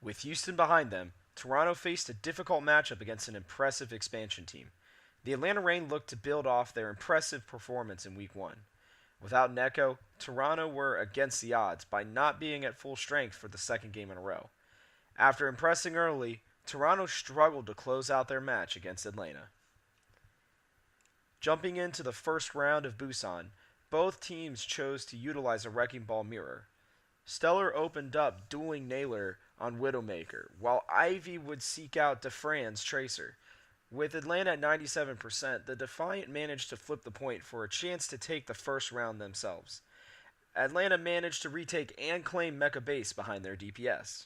With Houston behind them, Toronto faced a difficult matchup against an impressive expansion team. The Atlanta Reign looked to build off their impressive performance in Week 1. Without Neko, Toronto were against the odds by not being at full strength for the second game in a row. After impressing early, Toronto struggled to close out their match against Atlanta. Jumping into the first round of Busan, both teams chose to utilize a Wrecking Ball mirror. Stellar opened up dueling Naylor on Widowmaker, while Ivy would seek out Defran's Tracer. With Atlanta at 97%, the Defiant managed to flip the point for a chance to take the first round themselves. Atlanta managed to retake and claim Mecha Base behind their DPS.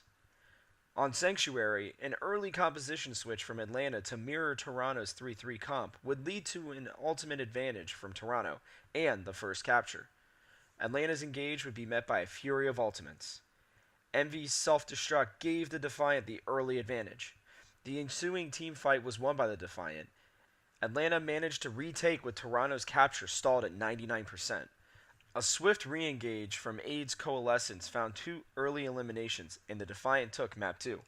On Sanctuary, an early composition switch from Atlanta to mirror Toronto's 3-3 comp would lead to an ultimate advantage from Toronto and the first capture. Atlanta's engage would be met by a fury of ultimates. Envy's self-destruct gave the Defiant the early advantage. The ensuing team fight was won by the Defiant. Atlanta managed to retake with Toronto's capture stalled at 99%. A swift re-engage from Aide's Coalescence found two early eliminations, and the Defiant took Map 2.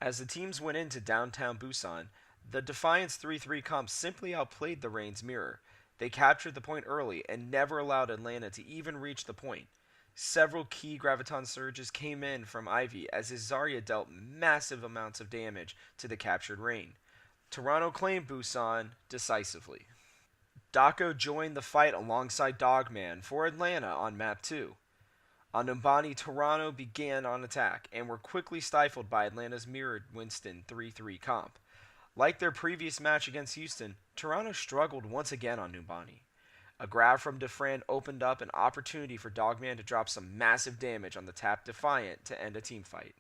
As the teams went into downtown Busan, the Defiant's 3-3 comp simply outplayed the Reign's mirror. They captured the point early and never allowed Atlanta to even reach the point. Several key Graviton surges came in from Ivy as his Zarya dealt massive amounts of damage to the captured Reign. Toronto claimed Busan decisively. Dako joined the fight alongside Dogman for Atlanta on Map 2. On Numbani, Toronto began on attack and were quickly stifled by Atlanta's mirrored Winston 3-3 comp. Like their previous match against Houston, Toronto struggled once again on Numbani. A grab from Defran opened up an opportunity for Dogman to drop some massive damage on the tapped Defiant to end a team fight.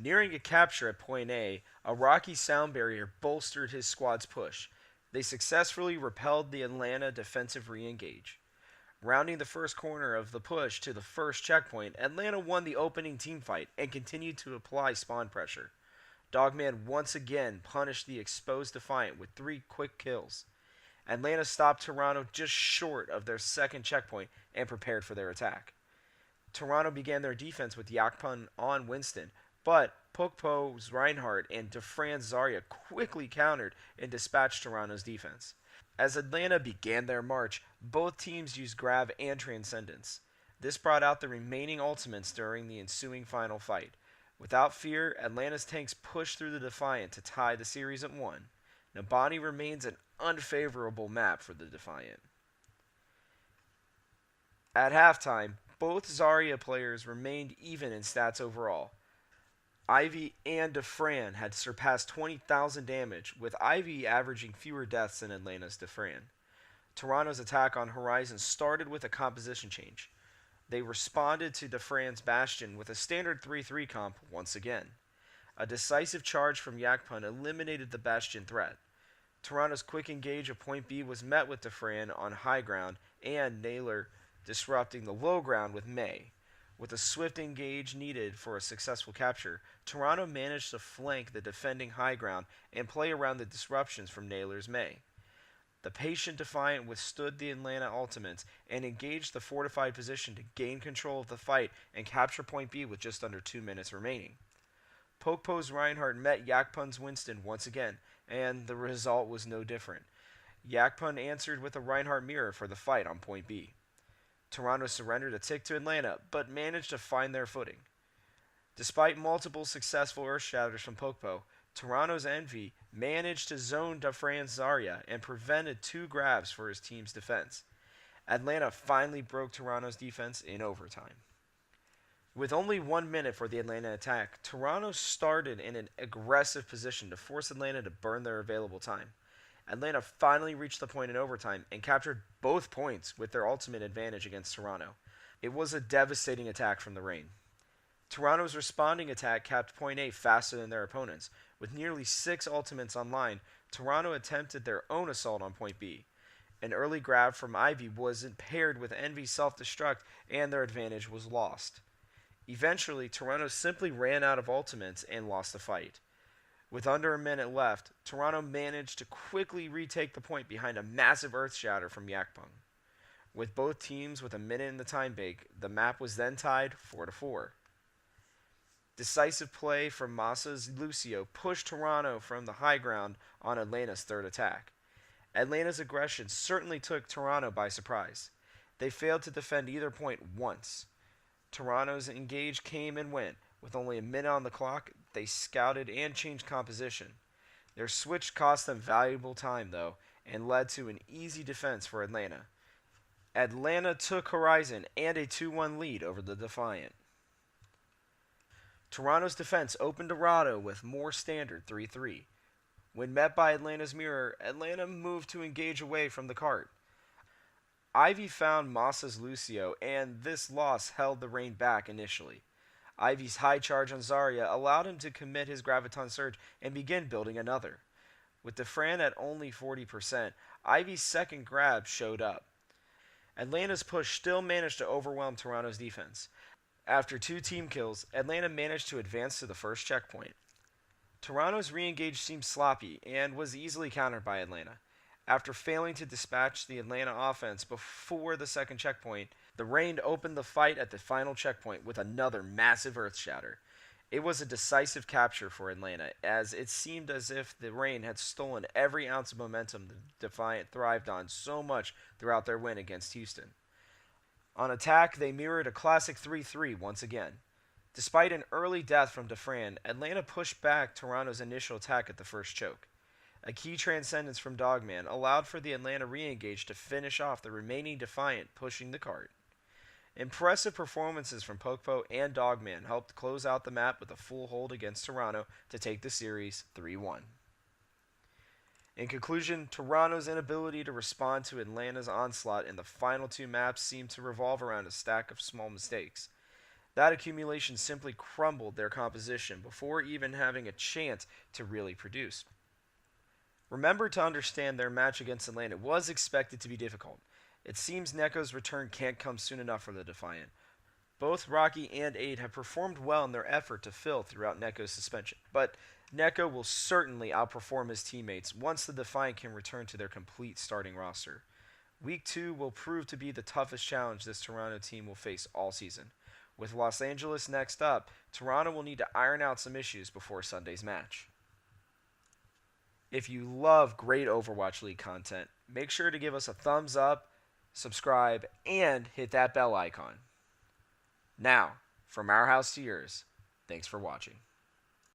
Nearing a capture at Point A, a rocky sound barrier bolstered his squad's push. They successfully repelled the Atlanta defensive re-engage. Rounding the first corner of the push to the first checkpoint, Atlanta won the opening teamfight and continued to apply spawn pressure. Dogman once again punished the exposed Defiant with 3 quick kills. Atlanta stopped Toronto just short of their second checkpoint and prepared for their attack. Toronto began their defense with Yakpun on Winston, but Pokpo's Reinhardt and Defran's Zarya quickly countered and dispatched Toronto's defense. As Atlanta began their march, both teams used Grav and Transcendence. This brought out the remaining ultimates during the ensuing final fight. Without fear, Atlanta's tanks pushed through the Defiant to tie the series at 1. Nabani remains an unfavorable map for the Defiant. At halftime, both Zarya players remained even in stats overall. Ivy and Defran had surpassed 20,000 damage, with Ivy averaging fewer deaths than Atlanta's Defran. Toronto's attack on Horizon started with a composition change. They responded to Defran's Bastion with a standard 3-3 comp once again. A decisive charge from Yakpun eliminated the Bastion threat. Toronto's quick engage of Point B was met with Defran on high ground and Naylor disrupting the low ground with May. With a swift engage needed for a successful capture, Toronto managed to flank the defending high ground and play around the disruptions from Naylor's May. The patient Defiant withstood the Atlanta ultimates and engaged the fortified position to gain control of the fight and capture Point B with just under 2 minutes remaining. Pokpo's Reinhardt met Yakpun's Winston once again, and the result was no different. Yakpun answered with a Reinhardt mirror for the fight on Point B. Toronto surrendered a tick to Atlanta, but managed to find their footing. Despite multiple successful Earth Shatters from Pokpo, Toronto's Envy managed to zone Defran's Zarya and prevented 2 grabs for his team's defense. Atlanta finally broke Toronto's defense in overtime. With only 1 minute for the Atlanta attack, Toronto started in an aggressive position to force Atlanta to burn their available time. Atlanta finally reached the point in overtime and captured both points with their ultimate advantage against Toronto. It was a devastating attack from the Reign. Toronto's responding attack capped Point A faster than their opponents. With nearly 6 ultimates online, Toronto attempted their own assault on Point B. An early grab from Ivy was paired with Envy's self-destruct, and their advantage was lost. Eventually, Toronto simply ran out of ultimates and lost the fight. With under a minute left, Toronto managed to quickly retake the point behind a massive Earth Shatter from Yakpung. With both teams with a minute in the time bank, the map was then tied 4-4. Decisive play from Massa's Lucio pushed Toronto from the high ground on Atlanta's third attack. Atlanta's aggression certainly took Toronto by surprise. They failed to defend either point once. Toronto's engage came and went. With only a minute on the clock, they scouted and changed composition. Their switch cost them valuable time, though, and led to an easy defense for Atlanta. Atlanta took Horizon and a 2-1 lead over the Defiant. Toronto's defense opened Dorado with more standard 3-3. When met by Atlanta's mirror, Atlanta moved to engage away from the cart. Ivy found Massa's Lucio, and this loss held the rain back initially. Ivy's high charge on Zarya allowed him to commit his Graviton Surge and begin building another. With Defran at only 40%, Ivy's second grab showed up. Atlanta's push still managed to overwhelm Toronto's defense. After 2 team kills, Atlanta managed to advance to the first checkpoint. Toronto's re-engage seemed sloppy and was easily countered by Atlanta. After failing to dispatch the Atlanta offense before the second checkpoint, the Rain opened the fight at the final checkpoint with another massive Earth Shatter. It was a decisive capture for Atlanta, as it seemed as if the Rain had stolen every ounce of momentum the Defiant thrived on so much throughout their win against Houston. On attack, they mirrored a classic 3-3 once again. Despite an early death from Defran, Atlanta pushed back Toronto's initial attack at the first choke. A key transcendence from Dogman allowed for the Atlanta re-engage to finish off the remaining Defiant pushing the cart. Impressive performances from Pokepo and Dogman helped close out the map with a full hold against Toronto to take the series 3-1. In conclusion, Toronto's inability to respond to Atlanta's onslaught in the final 2 maps seemed to revolve around a stack of small mistakes. That accumulation simply crumbled their composition before even having a chance to really produce. Remember to understand their match against Atlanta was expected to be difficult. It seems Neko's return can't come soon enough for the Defiant. Both Rocky and Aid have performed well in their effort to fill throughout Neko's suspension, but Neko will certainly outperform his teammates once the Defiant can return to their complete starting roster. Week 2 will prove to be the toughest challenge this Toronto team will face all season. With Los Angeles next up, Toronto will need to iron out some issues before Sunday's match. If you love great Overwatch League content, make sure to give us a thumbs up, subscribe, and hit that bell icon. Now, from our house to yours, thanks for watching.